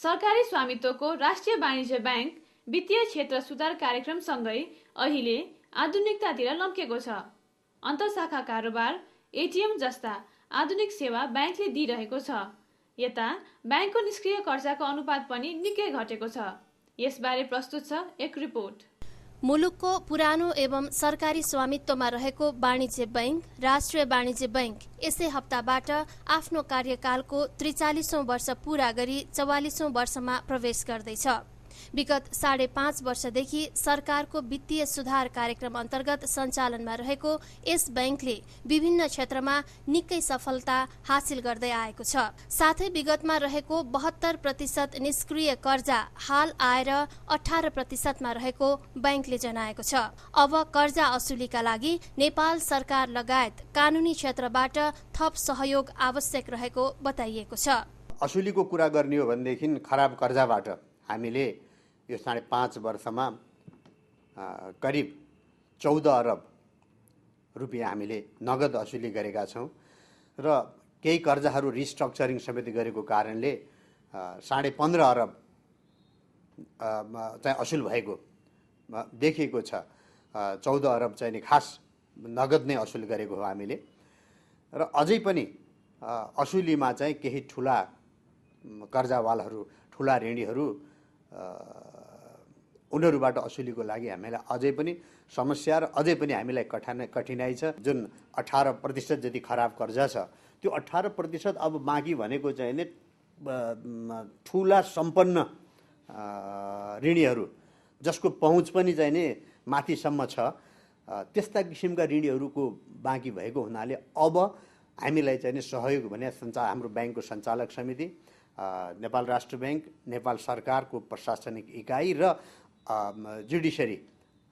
सरकारी स्वामित्वको राष्ट्रिय वाणिज्य बैंक वित्तीय क्षेत्र सुधार कार्यक्रमसँगै अहिले आधुनिकतातिर लम्केको छ। अन्तर्शाखा कारोबार, एटिएम जस्ता आधुनिक सेवा बैंकले दिइरहेको छ। यता बैंकको निष्क्रिय कर्जाको अनुपात पनि निकै घटेको छ। यसबारे प्रस्तुत छ एक रिपोर्ट। मुलुकको पुरानो एवं सरकारी स्वामित्वमा रहेको वाणिज्य बैंक राष्ट्रिय वाणिज्य बैंक यसै हप्ताबाट आफ्नो कार्यकालको 43औं वर्ष पूरा गरी 44औं वर्षमा प्रवेश गर्दैछ। विगत 5.5 वर्षदेखि सरकारको वित्तीय सुधार कार्यक्रम अन्तर्गत सञ्चालनमा रहेको यस बैंकले विभिन्न क्षेत्रमा निकै सफलता हासिल गर्दै आएको छ। साथै विगतमा रहेको 72% निष्क्रिय कर्जा हाल आएर 18%मा रहेको बैंकले जनाएको छ। अब कर्जा असुलीका लागि नेपाल सरकार लगायत कानूनी क्षेत्रबाट थप सहयोग आवश्यक रहेको बताइएको छ। असुलीको कुरा गर्ने हो भनेदेखि खराब कर्जाबाट हामीले यो 5.5 वर्षमा करिब 14 अरब रुपियाँ हामीले नगद असुली गरेका छौँ र केही कर्जाहरू रिस्ट्रक्चरिङ समेत गरेको कारणले 15.5 अरब चाहिँ असुल भएको देखिएको छ। 14 अरब चाहिँ खास नगद नै असुल गरेको हो हामीले। र अझै पनि असुलीमा चाहिँ केही ठुला कर्जावालहरू, ठुला ऋणीहरू उनीहरूबाट असुलीको लागि हामीलाई अझै पनि समस्या र अझै पनि हामीलाई कठिनाइ छ। जुन 18% जति खराब कर्जा छ त्यो 18% अब बाँकी भनेको चाहिँ नि ठुला सम्पन्न ऋणीहरू जसको पहुँच पनि चाहिँ नि माथिसम्म छ, त्यस्ता किसिमका ऋणीहरूको बाँकी भएको हुनाले अब हामीलाई चाहिँ नि सहयोग भने हाम्रो बैंकको सञ्चालक समिति, नेपाल राष्ट्र बैंक, नेपाल सरकारको प्रशासनिक इकाइ र जुडिसियरी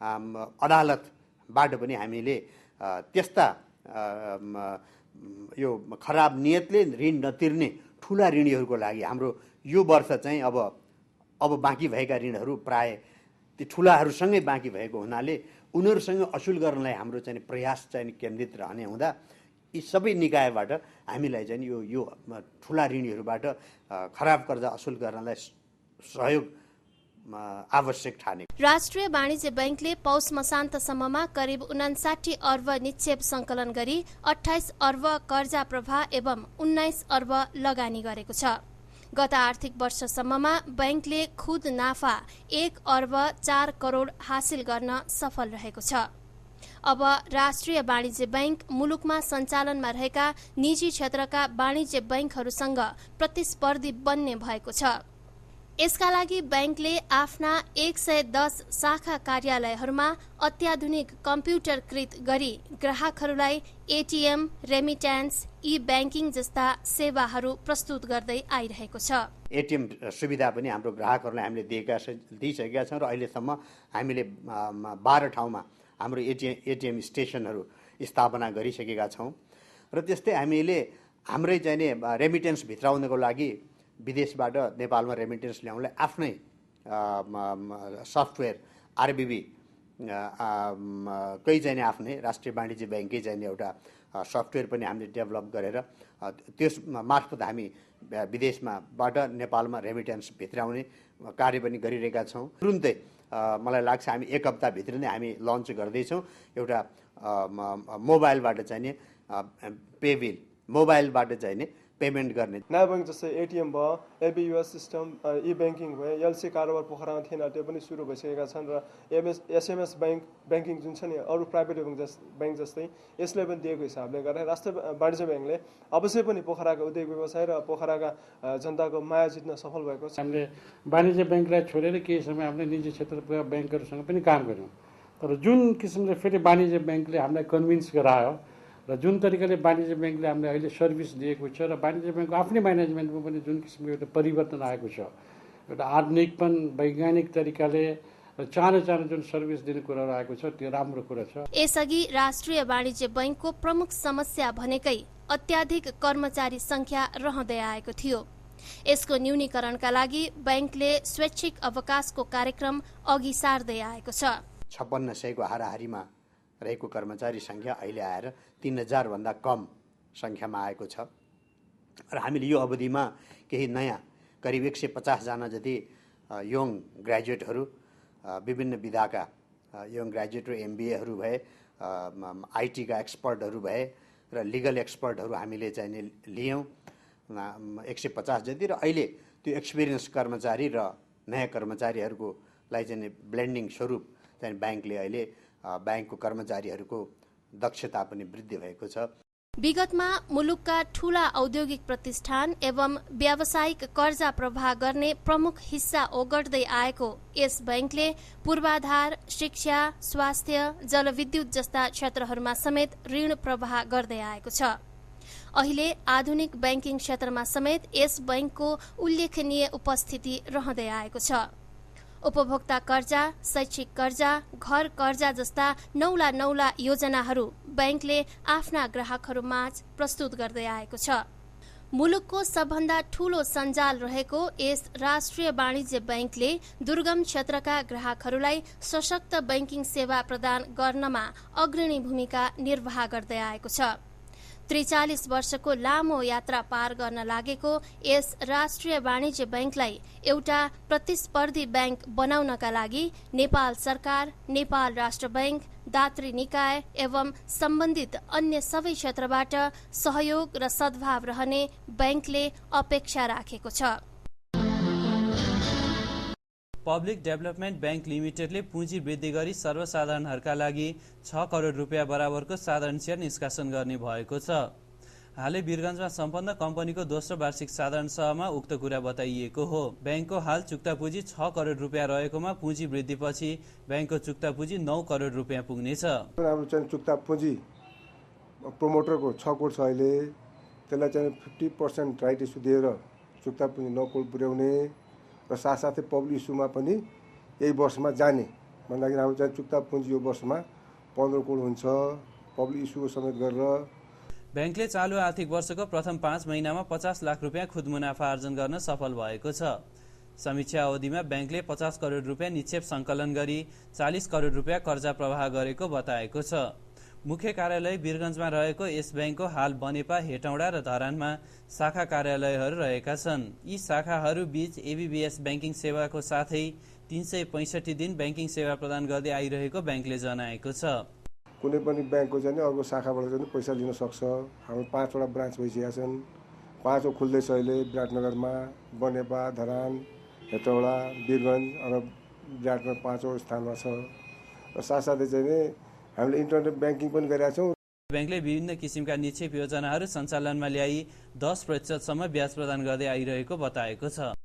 अदालतबाट पनि हामीले त्यस्ता यो खराब नियतले ऋण नतिर्ने ठुला ऋणीहरूको लागि हाम्रो यो वर्ष चाहिँ अब बाँकी भएका ऋणहरू प्राय ती ठुलाहरूसँगै बाँकी भएको हुनाले उनीहरूसँग असुल गर्नलाई हाम्रो चाहिँ प्रयास चाहिँ केन्द्रित रहने हुँदा यी सबै निकायबाट हामीलाई चाहिँ यो ठुला ऋणीहरूबाट खराब कर्जा असुल गर्नलाई सहयोग आवश्यक ठाने। राष्ट्रिय वाणिज्य बैंकले पौष मसान्तसम्ममा करिब 59 अर्ब निक्षेप संकलन गरी 28 अर्ब कर्जा प्रवाह एवं 19 अर्ब लगानी गरेको छ। गत आर्थिक वर्षसम्ममा बैंकले खुद नाफा 1 अर्ब 4 करोड हासिल गर्न सफल रहेको छ। अब राष्ट्रिय वाणिज्य बैंक मुलुकमा सञ्चालनमा रहेका निजी क्षेत्रका वाणिज्य बैंकहरूसँग प्रतिस्पर्धी बन्ने भएको छ। यसका लागि बैंकले आफ्ना 110 शाखा कार्यालयहरूमा अत्याधुनिक कम्प्युटरकृत गरी ग्राहकहरूलाई एटीएम, रेमिट्यान्स, ई बैंकिङ जस्ता सेवाहरू प्रस्तुत गर्दै आइरहेको छ। एटीएम सुविधा पनि हाम्रो ग्राहकहरूलाई हामीले दिइसकेका छौँ र अहिलेसम्म हामीले 12 ठाउँमा हाम्रो एटीएम स्टेसनहरू स्थापना गरिसकेका छौँ। र त्यस्तै हामीले हाम्रै चाहिँ नि रेमिटेन्स भित्राउनको लागि विदेशबाट नेपालमा रेमिटेन्स ल्याउनलाई आफ्नै सफ्टवेयर आरबीबी कै चाहिँ नि आफ्नै राष्ट्रिय वाणिज्य बैंककै चाहिँ नि एउटा सफ्टवेयर पनि हामीले डेभलप गरेर त्यस मार्फत हामी विदेशबाट नेपालमा रेमिटेन्स भित्राउने कार्य पनि गरिरहेका छौँ। तुरुन्तै मलाई लाग्छ हामी 1 हप्ताभित्र नै हामी लन्च गर्दैछौँ एउटा मोबाइलबाट चाहिँ नि पेबिल मोबाइलबाट चाहिँ नि पेमेन्ट गर्ने नयाँ बैंक जस्तै एटीएम भयो, एबीयूएस सिस्टम, ई बैंकिङ भयो, एलसी कारोबार पोखरामा थिएन, त्यो पनि सुरु भइसकेका छन् र एसएमएस बैंकिङ जुन छ नि अरू प्राइभेट बैंक जस्तै यसले पनि दिएको हिसाबले गर्दा राष्ट्रिय वाणिज्य बैंकले अवश्य पनि पोखराका उद्योग व्यवसाय र पोखराका जनताको माया जित्न सफल भएको छ। हामीले वाणिज्य बैंकलाई छोडेर केही समय हामीले निजी क्षेत्रका बैंकहरूसँग पनि काम गर्यौँ, तर जुन किसिमले फेरि वाणिज्य बैंकले हामीलाई कन्भिन्स गरायो र जुन तरिकाले वाणिज्य बैंकले हामीले अहिले सर्भिस दिएको छ र वाणिज्य बैंकको आफ्नै म्यानेजमेन्टमा पनि जुन किसिमको एउटा परिवर्तन आएको छ, एउटा आधुनिकपन वैज्ञानिक तरिकाले चाँडो जुन सर्भिस दिने कुराहरू आएको छ त्यो राम्रो कुरा छ। यसअघि राष्ट्रिय वाणिज्य बैंकको प्रमुख समस्या भनेकै अत्याधिक कर्मचारी संख्या रहँदै आएको थियो। यसको न्यूनीकरणका लागि बैंकले स्वैच्छिक अवकाशको कार्यक्रम अघि सार्दै आएको छ। 5600 को हाराहारीमा रहेको कर्मचारी संख्या अहिले आएर 3000 भन्दा कम संख्यामा आएको छ र हामीले यो अवधिमा केही नयाँ करिब 150 जना जति यङ ग्रेजुएटहरू विभिन्न विधाका यङ ग्रेजुएट र MBAहरू भए, आइटीका एक्सपर्टहरू भए र लिगल एक्सपर्टहरू हामीले चाहिँ लियौँ 150 जति, र अहिले त्यो एक्सपिरियन्स कर्मचारी र नयाँ कर्मचारीहरूको लाई चाहिँ ब्लेन्डिङ स्वरूप चाहिँ ब्याङ्कले अहिले ब्याङ्कको कर्मचारीहरूको दक्षता पनि वृद्धि भएको छ। विगतमा मुलुकका ठूला औद्योगिक प्रतिष्ठान एवं व्यावसायिक कर्जा प्रवाह गर्ने प्रमुख हिस्सा ओगट्दै आएको यस बैंकले पूर्वाधार, शिक्षा, स्वास्थ्य, जलविद्युत जस्ता क्षेत्रहरूमा समेत ऋण प्रवाह गर्दै आएको छ। अहिले आधुनिक बैंकिङ क्षेत्रमा समेत यस बैंकको उल्लेखनीय उपस्थिति रहँदै आएको छ। उपभोक्ता कर्जा, शैक्षिक कर्जा, घर कर्जा जस्ता नौला योजनाहरू बैंकले आफ्ना ग्राहकहरूमाझ प्रस्तुत गर्दै आएको छ। मुलुकको सबभन्दा ठूलो सञ्जाल रहेको यस राष्ट्रिय वाणिज्य बैंकले दुर्गम क्षेत्रका ग्राहकहरूलाई सशक्त बैंकिङ सेवा प्रदान गर्नमा अग्रणी भूमिका निर्वाह गर्दै आएको छ। 43 वर्षको लामो यात्रा पार गर्न लागेको यस राष्ट्रिय वाणिज्य बैंकलाई एउटा प्रतिस्पर्धी बैंक बनाउनका लागि नेपाल सरकार, नेपाल राष्ट्र बैंक, दात्री निकाय एवं सम्बन्धित अन्य सबै क्षेत्रबाट सहयोग र सद्भाव रहने बैंकले अपेक्षा राखेको छ। पब्लिक डेभलपमेन्ट बैंक लिमिटेडले पुँजी वृद्धि गरी सर्वसाधारणहरूका लागि 6 करोड रुपियाँ बराबरको साधारण सेयर निष्कासन गर्ने भएको छ। हालै वीरगञ्जमा सम्पन्न कम्पनीको दोस्रो वार्षिक साधारण सभामा उक्त कुरा बताइएको हो। बैंकको हाल चुक्ता पुँजी 6 करोड रुपियाँ रहेकोमा पुँजी वृद्धिपछि बैंकको चुक्ता पुँजी 9 करोड रुपियाँ पुग्नेछ। हाम्रो चाहिँ चुक्ता पुँजी प्रोमोटरको 6 करोड छ अहिले, त्यसलाई चाहिँ 50% राइट इस्यु दिएर चुक्ता पुँजी 9 करोड पुर्याउने र साथसाथै पब्लिक इस्युमा पनि यही वर्षमा जाने भन्दाखेरि हाम्रो चाहिँ चुक्ता पुँजी यो वर्षमा 15 करोड हुन्छ पब्लिक इस्युको समेत गरेर। बैंकले चालु आर्थिक वर्षको प्रथम 5 महिनामा 50 लाख रुपियाँ खुद मुनाफा आर्जन गर्न सफल भएको छ। समीक्षा अवधिमा बैंकले 50 करोड रुपियाँ निक्षेप सङ्कलन गरी 40 करोड रुपियाँ कर्जा प्रवाह गरेको बताएको छ। मुख्य कार्यालय वीरगञ्जमा रहेको यस बैंकको हाल बनेपा, हेटौडा र धरानमा शाखा कार्यालयहरू रहेका छन्। यी शाखाहरू बीच एबीबीएस बैंकिङ सेवाको साथै 365 दिन बैंकिङ सेवा प्रदान गर्दै आइरहेको बैंकले जनाएको छ। कुनै पनि बैंकको चाहिँ अर्को शाखाबाट चाहिँ पैसा लिन सक्छ। हाम्रो 5 वटा ब्रान्च भइसकेका छन्, 5 खुल्दैछ अहिले विराटनगरमा, बनेपा, धरान, हेटौडा, वीरगञ्ज र विराटनगर 5 स्थानमा छ। र साथसाथै चाहिँ हामीले इन्टरनेट ब्याङ्किङ पनि गरेका छौँ। बैंकले विभिन्न किसिमका निक्षेप योजनाहरू सञ्चालनमा ल्याई 10% सम्म ब्याज प्रदान गर्दै आइरहेको बताएको छ।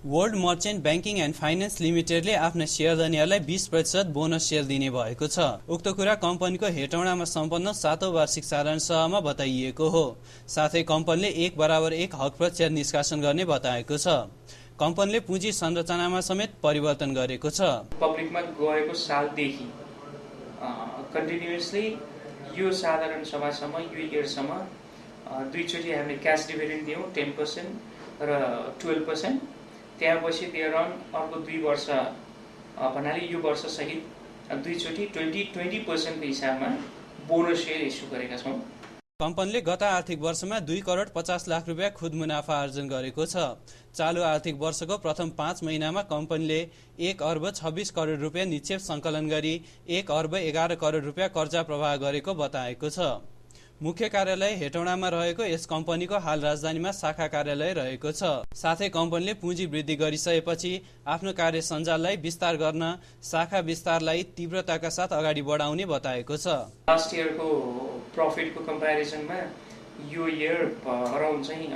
World merchant banking and finance लिमिटेडले आफ्ना सेयरधनीहरूलाई 20% बोनस सेयर दिने भएको छ। उक्त कुरा कम्पनीको हेटौडामा सम्पन्न 7औं वार्षिक साधारण सभामा बताइएको हो। साथै कम्पनीले 1/1 हकप्रत सेयर निष्कासन गर्ने बताएको छ। कम्पनीले पुँजी संरचनामा समेत परिवर्तन गरेको छ। पब्लिकमा गएको सालदेखि कन्टिन्युअसली यो साधारण सभासम्म यो इयरसम्म 2 चोटि हामीले क्यास डिभिडेन्ड दियौँ 10% र 12%। त्यसपछि दिएर अर्को 2 वर्ष भन्नाले यो वर्ष सहित 2 चोटि 20% को हिसाबमा बोनस सेयर इस्यु गरेका छौँ। कम्पनीले गत आर्थिक वर्षमा 2 करोड 50 लाख रुपियाँ खुद मुनाफा आर्जन गरेको छ। चालु आर्थिक वर्षको प्रथम 5 महिनामा कम्पनीले 1 अर्ब 26 करोड रुपियाँ निक्षेप सङ्कलन गरी 1 अर्ब 11 करोड रुपियाँ कर्जा प्रवाह गरेको बताएको छ। मुख्य कार्यालय हेटौडामा रहेको यस कम्पनीको हाल राजधानीमा शाखा कार्यालय रहेको छ। साथै कम्पनीले पुँजी वृद्धि गरिसकेपछि आफ्नो कार्य सञ्जाललाई विस्तार गर्न शाखा विस्तारलाई तीव्रताका साथ अगाडि बढाउने बताएको छ। लास्ट इयरको प्रफिटको कम्पेरिजनमा यो इयर अराउन्ड चाहिँ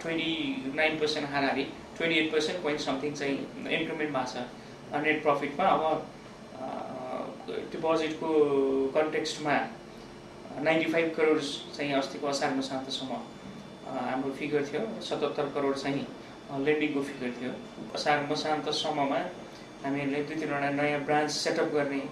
29% हाराहारी 28% पोइन्ट समथिङ चाहिँ इम्प्रुभमेन्ट भएको छ नेट प्रफिटमा। अब डिपोजिटको कन्टेक्स्टमा 95 करोड चाहिँ अस्तिको असार मसान्तसम्म हाम्रो फिगर थियो। 77 करोड चाहिँ लेन्डिङको फिगर थियो। असार मसान्तसम्ममा हामीले 2-3वटा नयाँ ब्रान्च सेटअप गर्ने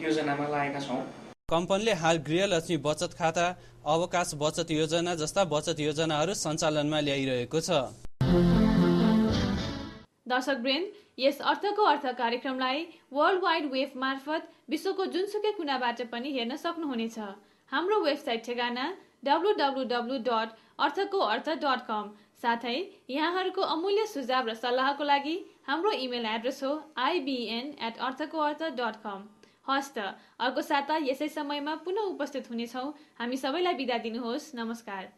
योजनामा लागेका छौँ। कम्पनीले हाल गृहलक्ष्मी बचत खाता, अवकाश बचत योजना जस्ता बचत योजनाहरू सञ्चालनमा ल्याइरहेको छ। दर्शकवृन्द, यस अर्थको अर्थ कार्यक्रमलाई वर्ल्ड वाइड वेब मार्फत विश्वको जुनसुकै कुनाबाट पनि हेर्न सक्नुहुनेछ। हाम्रो वेबसाइट ठेगाना www.arthaudio.org अर्थको अर्थ.com। साथै यहाँहरूको अमूल्य सुझाव र सल्लाहको लागि हाम्रो इमेल एड्रेस हो ibn@arthakoartha.com। हस्त अर्को साता यसै समयमा पुनः उपस्थित हुनेछौँ। हामी सबैलाई बिदा दिनुहोस्। नमस्कार।